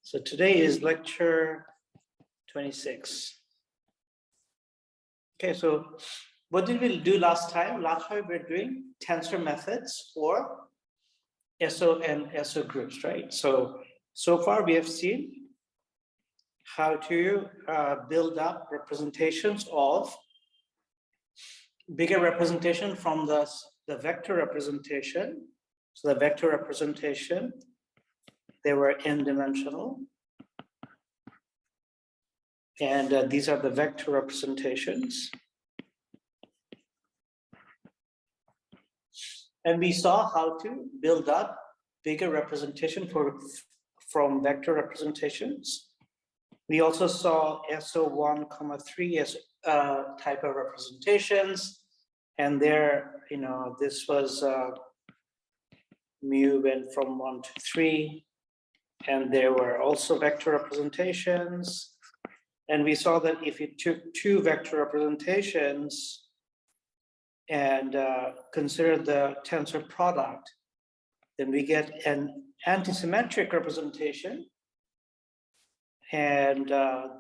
So today is lecture 26. Okay, so what did we do last time? Last time we were doing tensor methods for SO and SO groups, right? So far we have seen how to build up representations of bigger representation from the vector representation. So the vector representation, they were n-dimensional. And these are the vector representations. And we saw how to build up bigger representation from vector representations. We also saw SO1, 3 as type of representations. And there, this was mu went from 1 to 3. And there were also vector representations. And we saw that if you took two vector representations and consider the tensor product, then we get an antisymmetric representation. And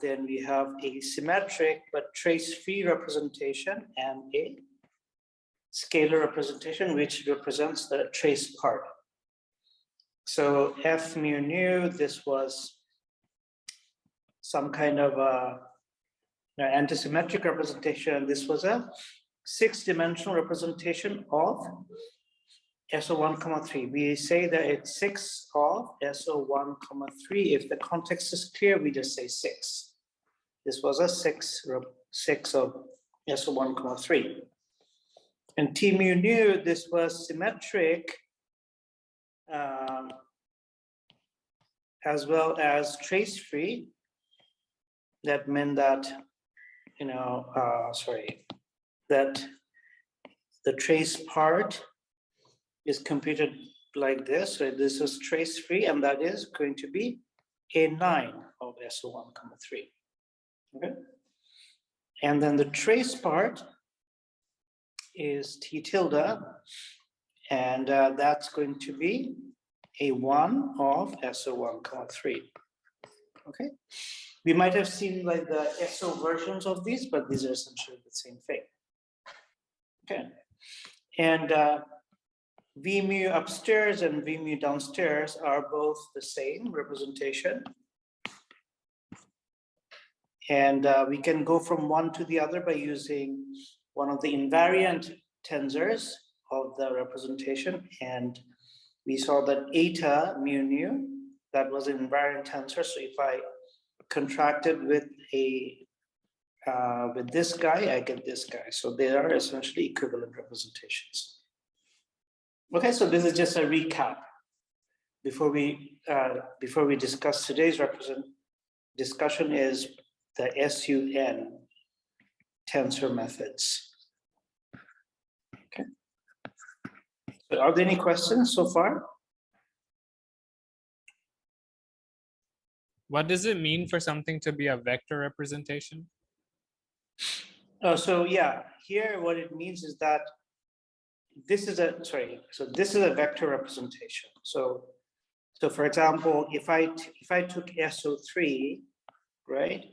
then we have a symmetric but trace-free representation and a scalar representation, which represents the trace part. So F mu nu, this was some kind of antisymmetric representation. This was a 6-dimensional representation of SO1, 3. We say that it's 6 of SO1, 3. If the context is clear, we just say 6. This was a 6 of SO1, 3. And T mu nu, this was symmetric as well as trace-free. That meant that, that the trace part is computed like this. So this is trace-free, and that is going to be A9 of SO1, 3. Okay. And then the trace part is T tilde, and that's going to be A1 of SO1, 3. Okay. We might have seen like the SO versions of these, but these are essentially the same thing. Okay. And V mu upstairs and V mu downstairs are both the same representation. And we can go from one to the other by using one of the invariant tensors of the representation. And we saw that eta mu nu, that was an invariant tensor. So if I contracted with with this guy, I get this guy. So they are essentially equivalent representations. Okay, so this is just a recap before we discuss today's discussion is the SUN tensor methods. Okay. So are there any questions so far? What does it mean for something to be a vector representation? So yeah, here what it means is that this is a vector representation. So for example, if I took SO3, right,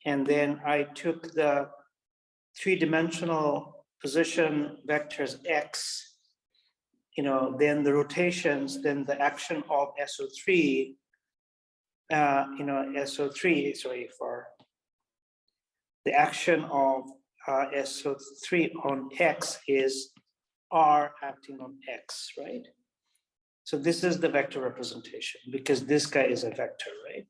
and then I took the 3-dimensional position vectors X, then the rotations, then the action of SO3. For the action of SO3 on X is R acting on X, right? So this is the vector representation because this guy is a vector, right?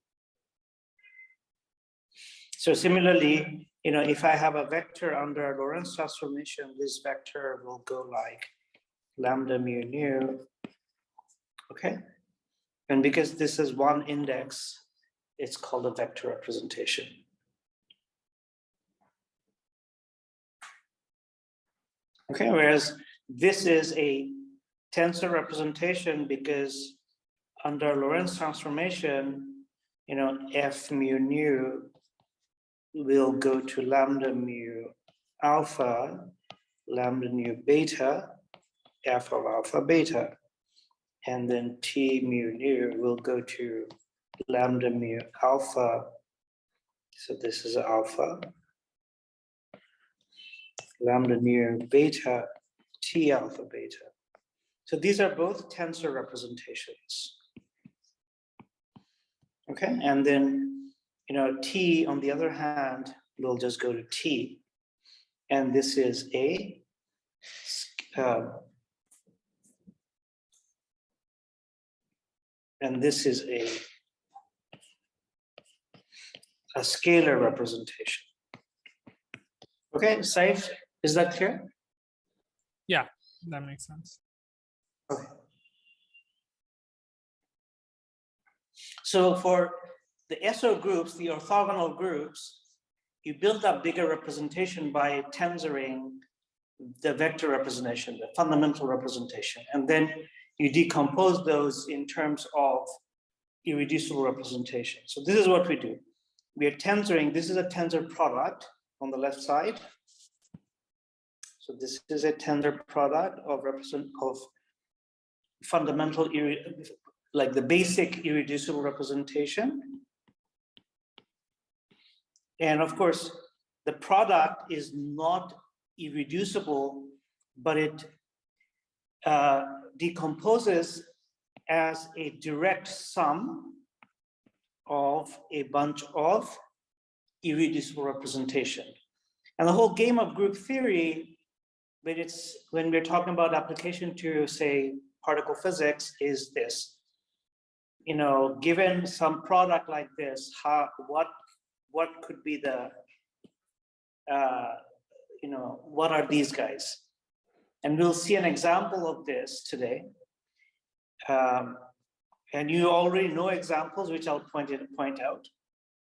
So similarly, if I have a vector under a Lorentz transformation, this vector will go like lambda mu nu, okay? And because this is one index, it's called a vector representation. Okay, whereas this is a tensor representation because under Lorentz transformation, F mu nu will go to lambda mu alpha, lambda mu beta, F of alpha beta. And then T mu nu will go to lambda mu alpha. So this is alpha. Lambda mu beta T alpha beta. So these are both tensor representations. Okay, and then, T on the other hand, we'll just go to T. And this is and this is a scalar representation. Okay, Saif, is that clear? Yeah, that makes sense. Okay. So for the SO groups, the orthogonal groups, you build up bigger representation by tensoring the vector representation, the fundamental representation, and then you decompose those in terms of irreducible representation. So this is what we do. We are tensoring, this is a tensor product on the left side. So this is a tensor product of fundamental, like the basic irreducible representation. And of course, the product is not irreducible, but it decomposes as a direct sum of a bunch of irreducible representation. And the whole game of group theory, when we're talking about application to, say, particle physics, is this. Given some product like this, what could be the what are these guys? And we'll see an example of this today. And you already know examples, which I'll point out.